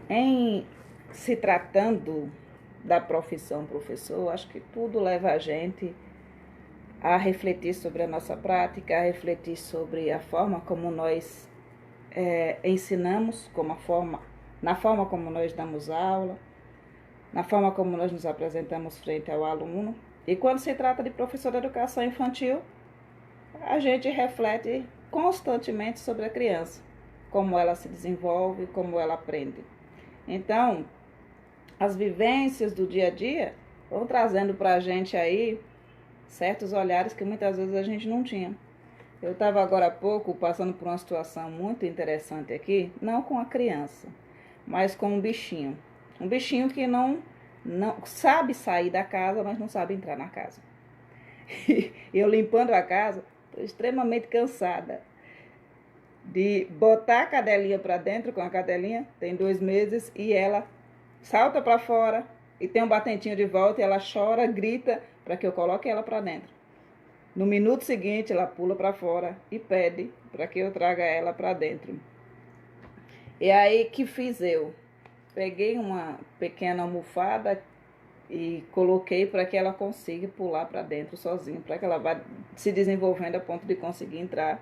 Em se tratando da profissão professor, acho que tudo leva a gente a refletir sobre a nossa prática, a refletir sobre a forma como nós ensinamos, na forma como nós damos aula, na forma como nós nos apresentamos frente ao aluno. E quando se trata de professor de educação infantil, a gente reflete constantemente sobre a criança, como ela se desenvolve, como ela aprende. Então, as vivências do dia a dia vão trazendo para a gente aí certos olhares que muitas vezes a gente não tinha. Eu estava agora há pouco passando por uma situação muito interessante aqui, não com a criança, mas com um bichinho. Um bichinho que não sabe sair da casa, mas não sabe entrar na casa. Eu limpando a casa, estou extremamente cansada de botar a cadelinha para dentro com a cadelinha, tem 2 meses, e ela salta para fora e tem um batentinho de volta e ela chora, grita para que eu coloque ela para dentro. No minuto seguinte, ela pula para fora e pede para que eu traga ela para dentro. E aí, que fiz eu? Peguei uma pequena almofada e coloquei para que ela consiga pular para dentro sozinha, para que ela vá se desenvolvendo a ponto de conseguir entrar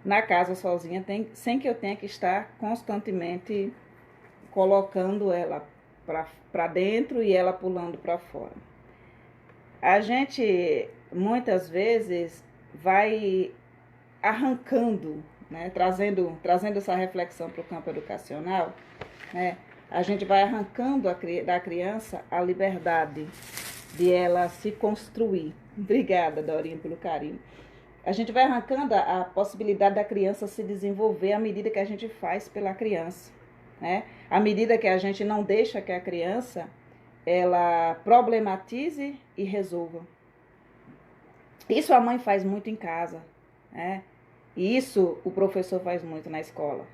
na casa sozinha, sem que eu tenha que estar constantemente colocando ela para dentro e ela pulando para fora. A gente muitas vezes vai arrancando, né, trazendo essa reflexão para o campo educacional, né, a gente vai arrancando da criança a liberdade de ela se construir. Obrigada, Dorinha, pelo carinho. A gente vai arrancando a possibilidade da criança se desenvolver à medida que a gente faz pela criança, né? À medida que a gente não deixa que a criança ela problematize e resolva. Isso a mãe faz muito em casa, né? E isso o professor faz muito na escola.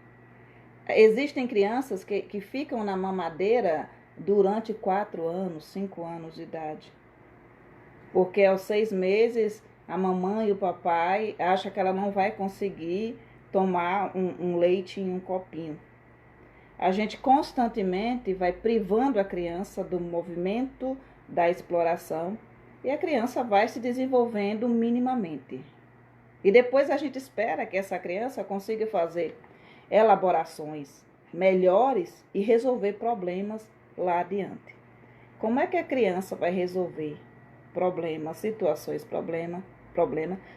Existem crianças que ficam na mamadeira durante 4 anos, 5 anos de idade. Porque aos 6 meses a mamãe e o papai acham que ela não vai conseguir tomar um leite em um copinho. A gente constantemente vai privando a criança do movimento da exploração e a criança vai se desenvolvendo minimamente. E depois a gente espera que essa criança consiga fazer elaborações melhores e resolver problemas lá adiante. Como é que a criança vai resolver problemas, situações, problema,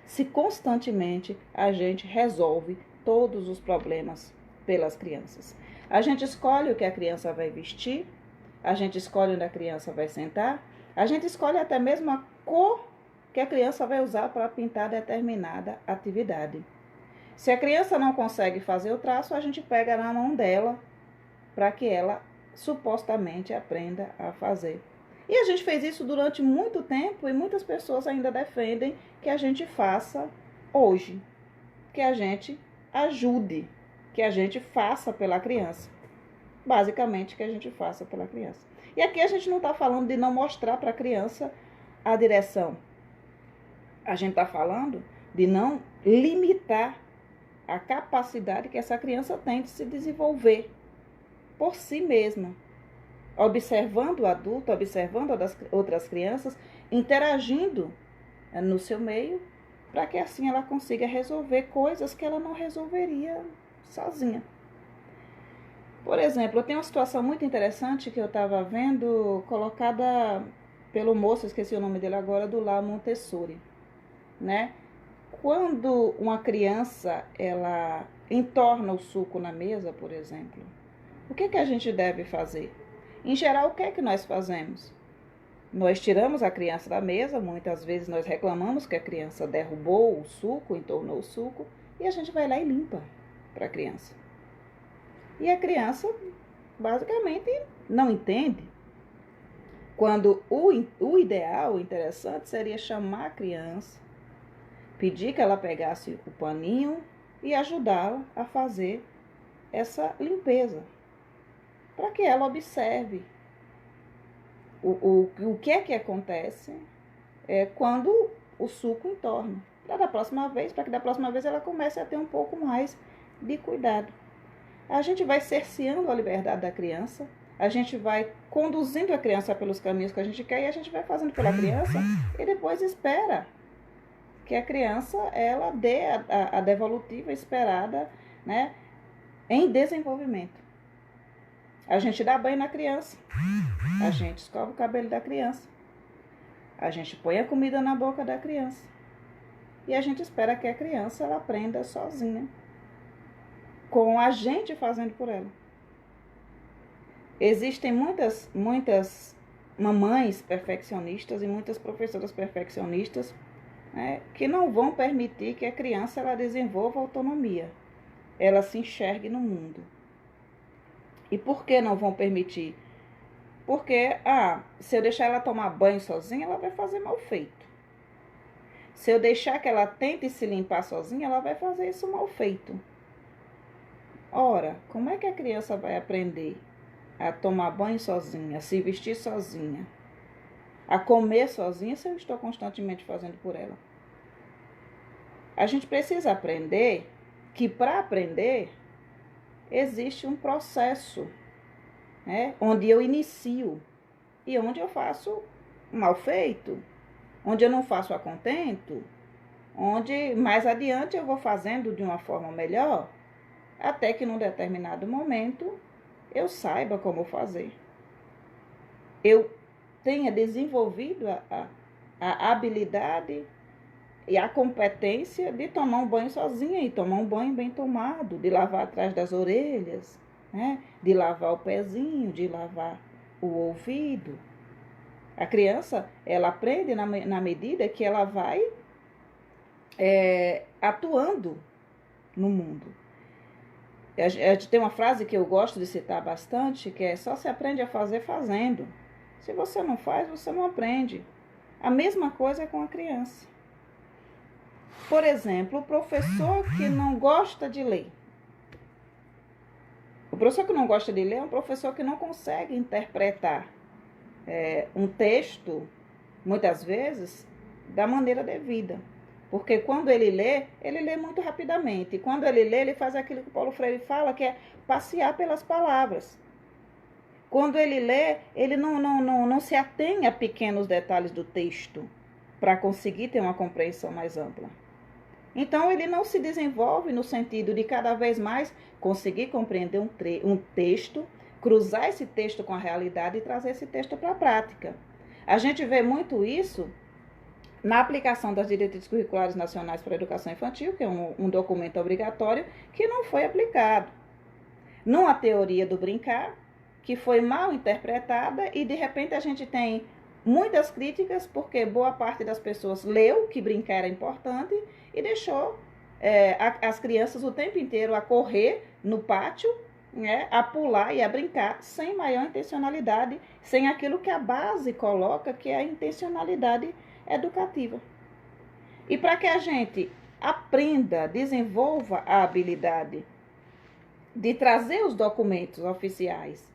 se constantemente a gente resolve todos os problemas pelas crianças? A gente escolhe o que a criança vai vestir, a gente escolhe onde a criança vai sentar, a gente escolhe até mesmo a cor que a criança vai usar para pintar determinada atividade. Se a criança não consegue fazer o traço, a gente pega na mão dela para que ela supostamente aprenda a fazer. E a gente fez isso durante muito tempo e muitas pessoas ainda defendem que a gente faça hoje, que a gente ajude, que a gente faça pela criança. Basicamente, que a gente faça pela criança. E aqui a gente não está falando de não mostrar para a criança a direção. A gente está falando de não limitar a capacidade que essa criança tem de se desenvolver por si mesma, observando o adulto, observando as outras crianças, interagindo no seu meio, para que assim ela consiga resolver coisas que ela não resolveria sozinha. Por exemplo, eu tenho uma situação muito interessante que eu estava vendo, colocada pelo moço, esqueci o nome dele agora, do Lar Montessori, né? Quando uma criança, ela entorna o suco na mesa, por exemplo, o que a gente deve fazer? Em geral, o que é que nós fazemos? Nós tiramos a criança da mesa, muitas vezes nós reclamamos que a criança derrubou o suco, entornou o suco, e a gente vai lá e limpa para a criança. E a criança, basicamente, não entende. Quando o ideal, o interessante, seria chamar a criança, pedir que ela pegasse o paninho e ajudá-la a fazer essa limpeza, para que ela observe o que é que acontece quando o suco entorna, para que da próxima vez ela comece a ter um pouco mais de cuidado. a gente vai cerceando a liberdade da criança, a gente vai conduzindo a criança pelos caminhos que a gente quer e a gente vai fazendo pela criança e depois espera que a criança ela dê a devolutiva esperada, né, em desenvolvimento. A gente dá banho na criança, a gente escova o cabelo da criança, a gente põe a comida na boca da criança e a gente espera que a criança ela aprenda sozinha, com a gente fazendo por ela. Existem muitas mamães perfeccionistas e muitas professoras perfeccionistas, né, que não vão permitir que a criança ela desenvolva autonomia, ela se enxergue no mundo. E por que não vão permitir? Porque, se eu deixar ela tomar banho sozinha, ela vai fazer mal feito. Se eu deixar que ela tente se limpar sozinha, ela vai fazer isso mal feito. Ora, como é que a criança vai aprender a tomar banho sozinha, a se vestir sozinha, a comer sozinha, se eu estou constantemente fazendo por ela? A gente precisa aprender que para aprender existe um processo, né, onde eu inicio e onde eu faço mal feito, onde eu não faço a contento, onde mais adiante eu vou fazendo de uma forma melhor, até que num determinado momento eu saiba como fazer. Eu tenha desenvolvido a habilidade e a competência de tomar um banho sozinha e tomar um banho bem tomado, de lavar atrás das orelhas, né? De lavar o pezinho, de lavar o ouvido. A criança, ela aprende na medida que ela vai atuando no mundo. A gente tem uma frase que eu gosto de citar bastante, que é: só se aprende a fazer fazendo. Se você não faz, você não aprende. A mesma coisa é com a criança. Por exemplo, o professor que não gosta de ler. O professor que não gosta de ler é um professor que não consegue interpretar um texto, muitas vezes, da maneira devida. Porque quando ele lê muito rapidamente. E quando ele lê, ele faz aquilo que o Paulo Freire fala, que é passear pelas palavras. Quando ele lê, ele não se atém a pequenos detalhes do texto para conseguir ter uma compreensão mais ampla. Então, ele não se desenvolve no sentido de cada vez mais conseguir compreender um texto, cruzar esse texto com a realidade e trazer esse texto para a prática. A gente vê muito isso na aplicação das diretrizes curriculares nacionais para a educação infantil, que é um documento obrigatório, que não foi aplicado. Numa teoria do brincar, que foi mal interpretada e, de repente, a gente tem muitas críticas, porque boa parte das pessoas leu que brincar era importante e deixou as crianças o tempo inteiro a correr no pátio, né, a pular e a brincar, sem maior intencionalidade, sem aquilo que a base coloca, que é a intencionalidade educativa. E para que a gente aprenda, desenvolva a habilidade de trazer os documentos oficiais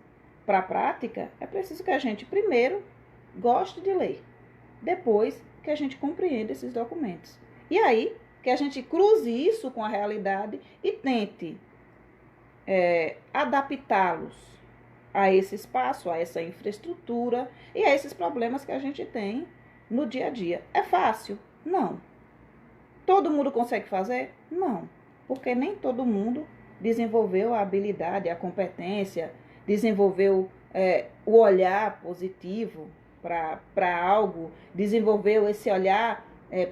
para a prática, é preciso que a gente primeiro goste de ler, depois que a gente compreenda esses documentos. E aí que a gente cruze isso com a realidade e tente adaptá-los a esse espaço, a essa infraestrutura e a esses problemas que a gente tem no dia a dia. É fácil? Não. Todo mundo consegue fazer? Não. Porque nem todo mundo desenvolveu a habilidade, a competência, desenvolveu o olhar positivo para algo, desenvolveu esse olhar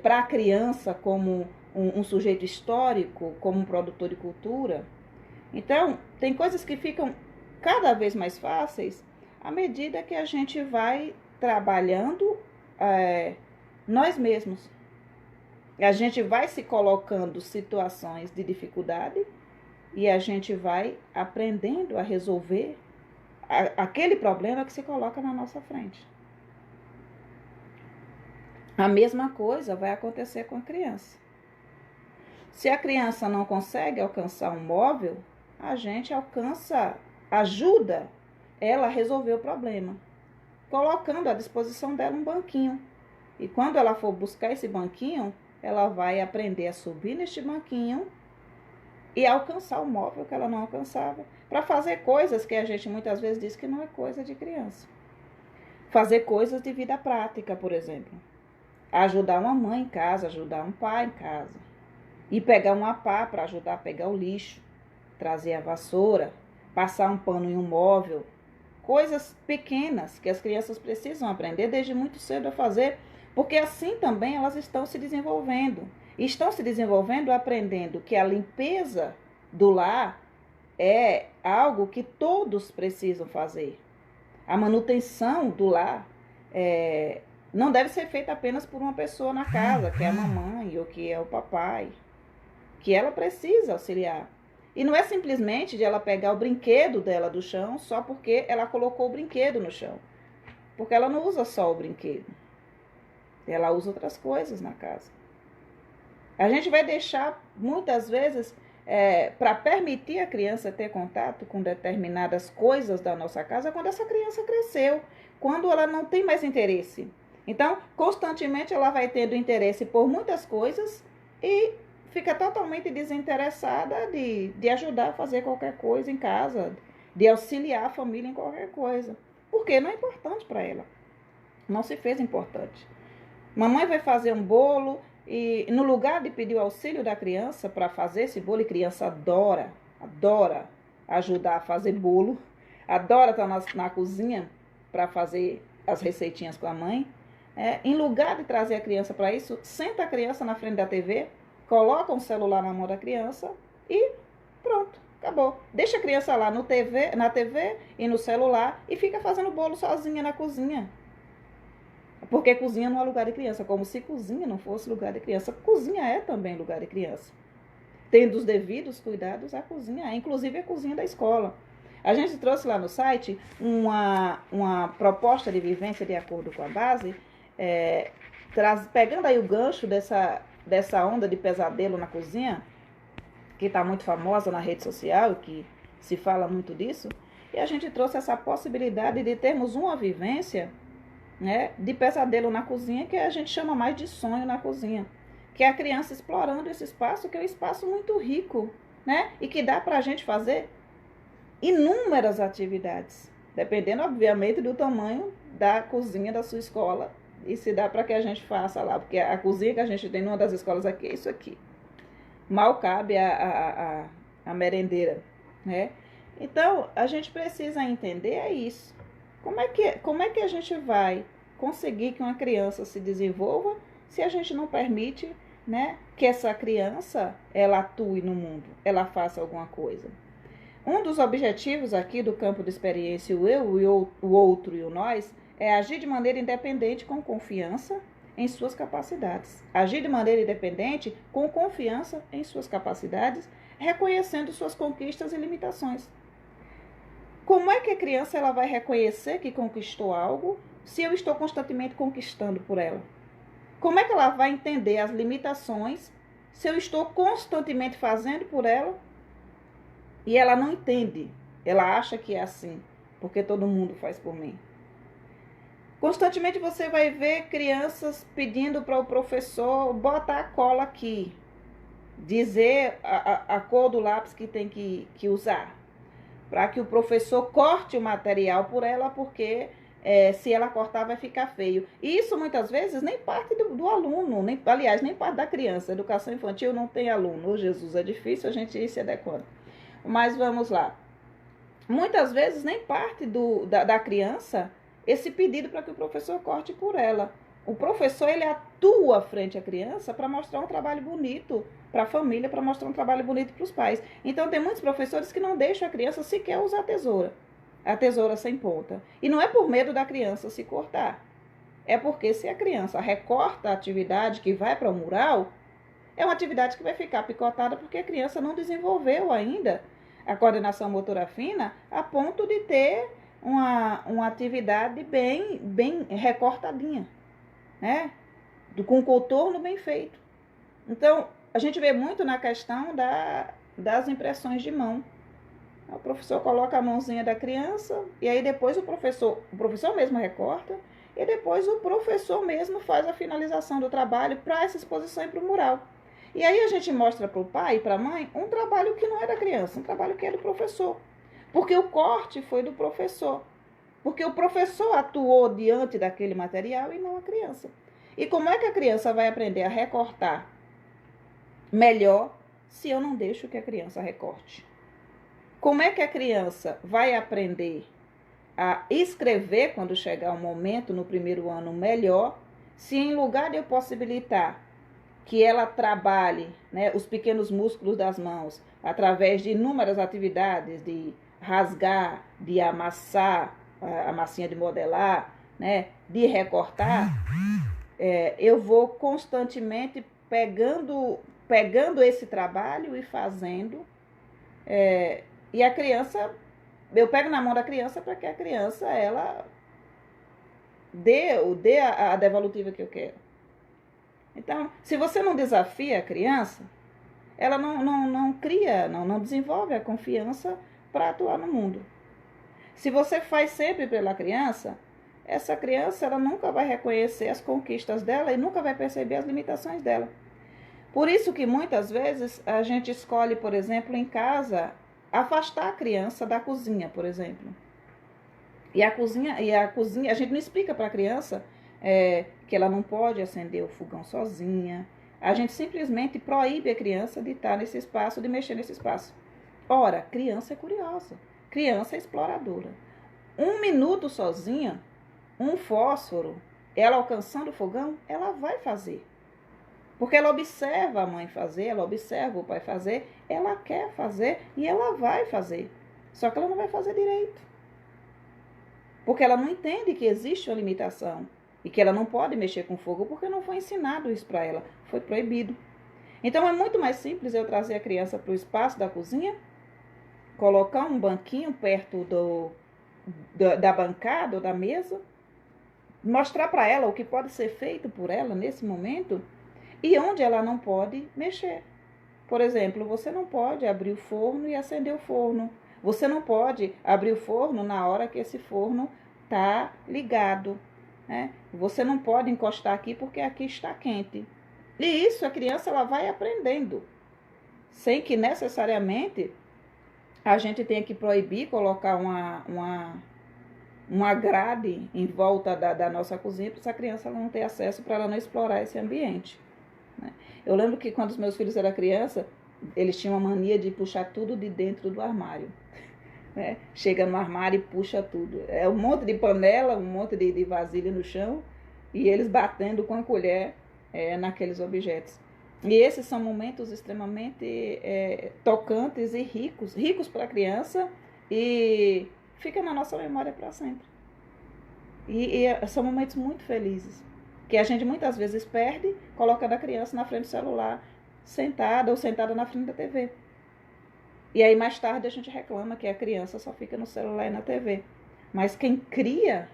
para a criança como um sujeito histórico, como um produtor de cultura. Então, tem coisas que ficam cada vez mais fáceis à medida que a gente vai trabalhando nós mesmos. A gente vai se colocando situações de dificuldade e a gente vai aprendendo a resolver aquele problema que se coloca na nossa frente. A mesma coisa vai acontecer com a criança. Se a criança não consegue alcançar um móvel, a gente ajuda ela a resolver o problema, colocando à disposição dela um banquinho. E quando ela for buscar esse banquinho, ela vai aprender a subir neste banquinho e alcançar o móvel que ela não alcançava, para fazer coisas que a gente muitas vezes diz que não é coisa de criança. Fazer coisas de vida prática, por exemplo. Ajudar uma mãe em casa, ajudar um pai em casa. E pegar uma pá para ajudar a pegar o lixo, trazer a vassoura, passar um pano em um móvel. Coisas pequenas que as crianças precisam aprender desde muito cedo a fazer, porque assim também elas estão se desenvolvendo. E estão se desenvolvendo aprendendo que a limpeza do lar é algo que todos precisam fazer. A manutenção do lar não deve ser feita apenas por uma pessoa na casa, que é a mamãe ou que é o papai, que ela precisa auxiliar. E não é simplesmente de ela pegar o brinquedo dela do chão só porque ela colocou o brinquedo no chão. Porque ela não usa só o brinquedo. Ela usa outras coisas na casa. A gente vai deixar, muitas vezes, para permitir a criança ter contato com determinadas coisas da nossa casa quando essa criança cresceu, quando ela não tem mais interesse. Então, constantemente ela vai tendo interesse por muitas coisas e fica totalmente desinteressada de ajudar a fazer qualquer coisa em casa, de auxiliar a família em qualquer coisa. Porque não é importante para ela. Não se fez importante. Mamãe vai fazer um bolo e no lugar de pedir o auxílio da criança para fazer esse bolo, e criança adora ajudar a fazer bolo, adora estar na cozinha para fazer as receitinhas com a mãe, em lugar de trazer a criança para isso, senta a criança na frente da TV, coloca um celular na mão da criança e pronto, acabou. Deixa a criança lá na TV e no celular e fica fazendo bolo sozinha na cozinha. Porque cozinha não é lugar de criança, como se cozinha não fosse lugar de criança. Cozinha é também lugar de criança. Tendo os devidos cuidados, a cozinha é, inclusive a cozinha da escola. A gente trouxe lá no site uma proposta de vivência de acordo com a base, pegando aí o gancho dessa onda de pesadelo na cozinha, que está muito famosa na rede social, que se fala muito disso, e a gente trouxe essa possibilidade de termos uma vivência, né, de pesadelo na cozinha, que a gente chama mais de sonho na cozinha, que é a criança explorando esse espaço, que é um espaço muito rico, né, e que dá para a gente fazer inúmeras atividades, dependendo, obviamente, do tamanho da cozinha da sua escola, e se dá para que a gente faça lá, porque a cozinha que a gente tem numa das escolas aqui é isso aqui. Mal cabe a merendeira, né? Então, a gente precisa entender isso. Como é que a gente vai conseguir que uma criança se desenvolva se a gente não permite, né, que essa criança ela atue no mundo, ela faça alguma coisa? Um dos objetivos aqui do campo de experiência, o eu, o outro e o nós, é agir de maneira independente com confiança em suas capacidades. Agir de maneira independente com confiança em suas capacidades, reconhecendo suas conquistas e limitações. Como é que a criança ela vai reconhecer que conquistou algo se eu estou constantemente conquistando por ela? Como é que ela vai entender as limitações se eu estou constantemente fazendo por ela e ela não entende? Ela acha que é assim, porque todo mundo faz por mim. Constantemente você vai ver crianças pedindo para o professor botar a cola aqui, dizer a cor do lápis que tem que usar, para que o professor corte o material por ela, porque se ela cortar vai ficar feio. E isso muitas vezes nem parte do aluno, nem parte da criança. Educação infantil não tem aluno. Oh, Jesus, é difícil a gente ir se adequando. Mas vamos lá. Muitas vezes nem parte da criança esse pedido para que o professor corte por ela. O professor, ele atua frente à criança para mostrar um trabalho bonito para a família, para mostrar um trabalho bonito para os pais. Então, tem muitos professores que não deixam a criança sequer usar a tesoura sem ponta. E não é por medo da criança se cortar. É porque se a criança recorta a atividade que vai para o mural, é uma atividade que vai ficar picotada porque a criança não desenvolveu ainda a coordenação motora fina a ponto de ter uma atividade bem recortadinha, né? Com contorno bem feito. Então, a gente vê muito na questão das impressões de mão. O professor coloca a mãozinha da criança e aí depois o professor mesmo recorta e depois o professor mesmo faz a finalização do trabalho para essa exposição e para o mural. E aí a gente mostra para o pai e para a mãe um trabalho que não é da criança, um trabalho que é do professor. Porque o corte foi do professor. Porque o professor atuou diante daquele material e não a criança. E como é que a criança vai aprender a recortar melhor se eu não deixo que a criança recorte? Como é que a criança vai aprender a escrever quando chegar o momento, no primeiro ano, melhor, se em lugar de eu possibilitar que ela trabalhe, né, os pequenos músculos das mãos através de inúmeras atividades, de rasgar, de amassar, a massinha de modelar, né, de recortar, eu vou constantemente pegando esse trabalho e fazendo, e a criança, eu pego na mão da criança para que a criança, ela dê a devolutiva que eu quero. Então, se você não desafia a criança, ela não cria, não desenvolve a confiança para atuar no mundo. Se você faz sempre pela criança, essa criança ela nunca vai reconhecer as conquistas dela e nunca vai perceber as limitações dela. Por isso que muitas vezes a gente escolhe, por exemplo, em casa, afastar a criança da cozinha, por exemplo. E a cozinha, a gente não explica para a criança que ela não pode acender o fogão sozinha. A gente simplesmente proíbe a criança de estar nesse espaço, de mexer nesse espaço. Ora, criança é curiosa, criança é exploradora. 1 minuto sozinha, um fósforo, ela alcançando o fogão, ela vai fazer. Porque ela observa a mãe fazer, ela observa o pai fazer, ela quer fazer e ela vai fazer. Só que ela não vai fazer direito. Porque ela não entende que existe uma limitação e que ela não pode mexer com fogo porque não foi ensinado isso para ela, foi proibido. Então é muito mais simples eu trazer a criança para o espaço da cozinha, colocar um banquinho perto da bancada ou da mesa, mostrar para ela o que pode ser feito por ela nesse momento e onde ela não pode mexer. Por exemplo, você não pode abrir o forno e acender o forno. Você não pode abrir o forno na hora que esse forno está ligado, né? Você não pode encostar aqui porque aqui está quente. E isso a criança ela vai aprendendo, sem que necessariamente a gente tenha que proibir, colocar uma grade em volta da nossa cozinha para essa criança não ter acesso, para ela não explorar esse ambiente, né? Eu lembro que quando os meus filhos eram criança, eles tinham a mania de puxar tudo de dentro do armário, né? Chega no armário e puxa tudo. É um monte de panela, um monte de vasilha no chão e eles batendo com a colher naqueles objetos. E esses são momentos extremamente tocantes e ricos para a criança e fica na nossa memória para sempre. E são momentos muito felizes, que a gente muitas vezes perde colocando a criança na frente do celular, sentada ou sentada na frente da TV. E aí mais tarde a gente reclama que a criança só fica no celular e na TV. Mas quem cria,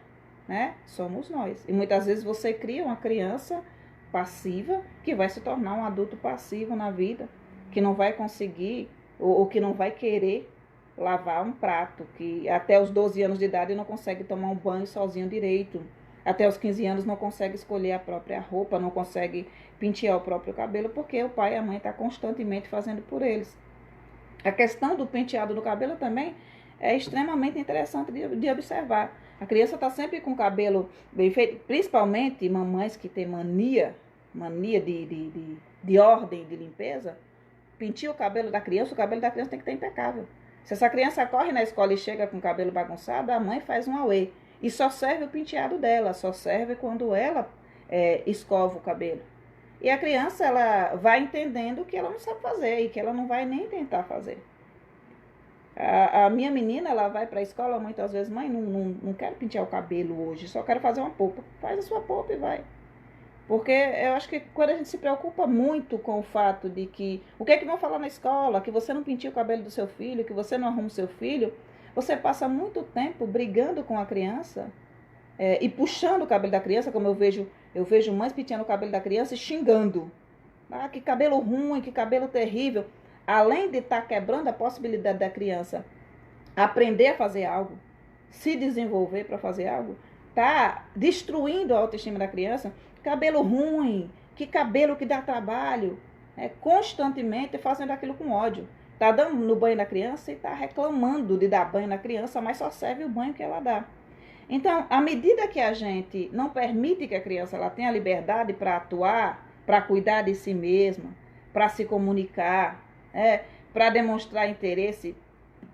né, somos nós. E muitas vezes você cria uma criança passiva que vai se tornar um adulto passivo na vida, que não vai conseguir ou que não vai querer lavar um prato, que até os 12 anos de idade não consegue tomar um banho sozinho direito, até os 15 anos não consegue escolher a própria roupa, não consegue pentear o próprio cabelo, porque o pai e a mãe estão constantemente fazendo por eles. A questão do penteado do cabelo também é extremamente interessante de observar. A criança está sempre com o cabelo bem feito, principalmente mamães que têm mania de ordem, de limpeza. Penteia o cabelo da criança tem que estar impecável. Se essa criança corre na escola e chega com o cabelo bagunçado, a mãe faz um auê. E só serve o penteado dela, só serve quando ela escova o cabelo. E a criança ela vai entendendo que ela não sabe fazer e que ela não vai nem tentar fazer. A minha menina, ela vai para a escola muitas vezes, mãe, não quero pentear o cabelo hoje, só quero fazer uma polpa. Faz a sua polpa e vai. Porque eu acho que quando a gente se preocupa muito com o fato de que, o que é que vão falar na escola, que você não penteia o cabelo do seu filho, que você não arruma o seu filho, você passa muito tempo brigando com a criança e puxando o cabelo da criança, como eu vejo mães penteando o cabelo da criança e xingando. Ah, que cabelo ruim, que cabelo terrível. Além de estar quebrando a possibilidade da criança aprender a fazer algo, se desenvolver para fazer algo, está destruindo a autoestima da criança. Cabelo ruim, que cabelo que dá trabalho. constantemente fazendo aquilo com ódio. Está dando no banho da criança e está reclamando de dar banho na criança, mas só serve o banho que ela dá. Então, à medida que a gente não permite que a criança ela tenha liberdade para atuar, para cuidar de si mesma, para se comunicar, para demonstrar interesse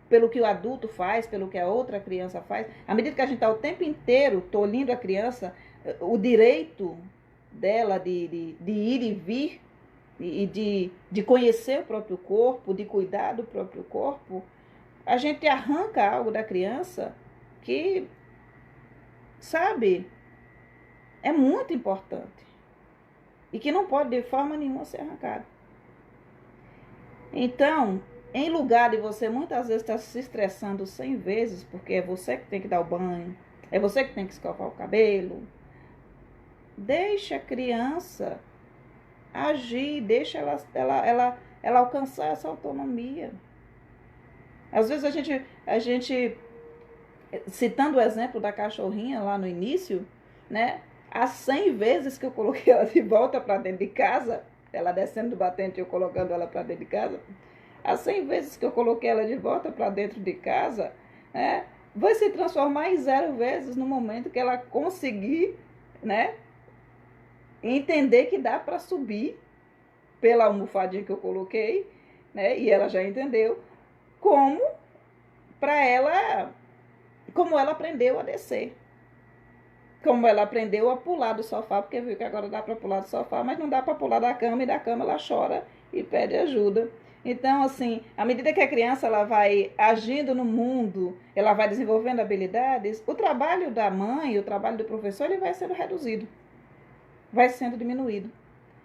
pelo que o adulto faz, pelo que a outra criança faz, à medida que a gente está o tempo inteiro tolhindo a criança, o direito dela de ir e vir, e de conhecer o próprio corpo, de cuidar do próprio corpo, a gente arranca algo da criança que, sabe, é muito importante e que não pode de forma nenhuma ser arrancado. Então, em lugar de você muitas vezes estar se estressando 100 vezes, porque é você que tem que dar o banho, é você que tem que escovar o cabelo, deixa a criança agir, deixa ela alcançar essa autonomia. Às vezes a gente citando o exemplo da cachorrinha lá no início, né? As 100 vezes que eu coloquei ela de volta para dentro de casa, ela descendo do batente e eu colocando ela para dentro de casa, as 100 vezes que eu coloquei ela de volta para dentro de casa, vai se transformar em 0 vezes no momento que ela conseguir, né? Entender que dá para subir pela almofadinha que eu coloquei, né? E ela já entendeu como ela aprendeu a descer. Como ela aprendeu a pular do sofá, porque viu que agora dá para pular do sofá, mas não dá para pular da cama, e da cama ela chora e pede ajuda. Então, assim, à medida que a criança ela vai agindo no mundo, ela vai desenvolvendo habilidades, o trabalho da mãe, o trabalho do professor, ele vai sendo reduzido, vai sendo diminuído.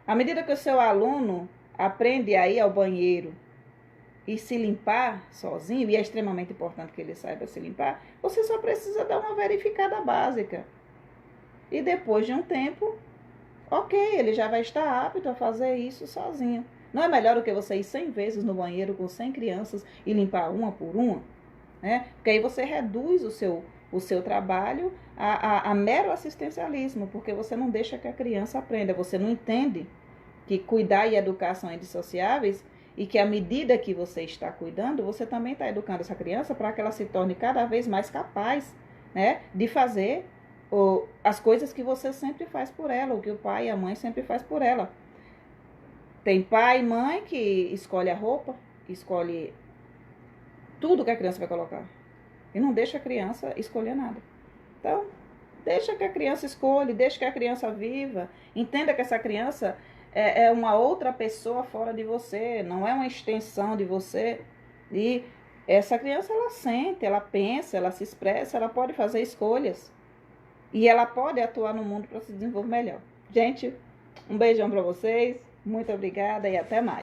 À medida que o seu aluno aprende a ir ao banheiro e se limpar sozinho, e é extremamente importante que ele saiba se limpar, você só precisa dar uma verificada básica. E depois de um tempo, ok, ele já vai estar apto a fazer isso sozinho. Não é melhor do que você ir 100 vezes no banheiro com 100 crianças e limpar uma por uma? Porque aí você reduz o seu trabalho a mero assistencialismo, porque você não deixa que a criança aprenda, você não entende que cuidar e educar são indissociáveis e que à medida que você está cuidando, você também está educando essa criança para que ela se torne cada vez mais capaz, de fazer as coisas que você sempre faz por ela, o que o pai e a mãe sempre faz por ela. Tem pai e mãe que escolhe a roupa, escolhe tudo que a criança vai colocar e não deixa a criança escolher nada. Então, deixa que a criança escolha, deixa que a criança viva, entenda que essa criança é uma outra pessoa fora de você, não é uma extensão de você. E essa criança, ela sente, ela pensa, ela se expressa, ela pode fazer escolhas. E ela pode atuar no mundo para se desenvolver melhor. Gente, um beijão para vocês, muito obrigada e até mais.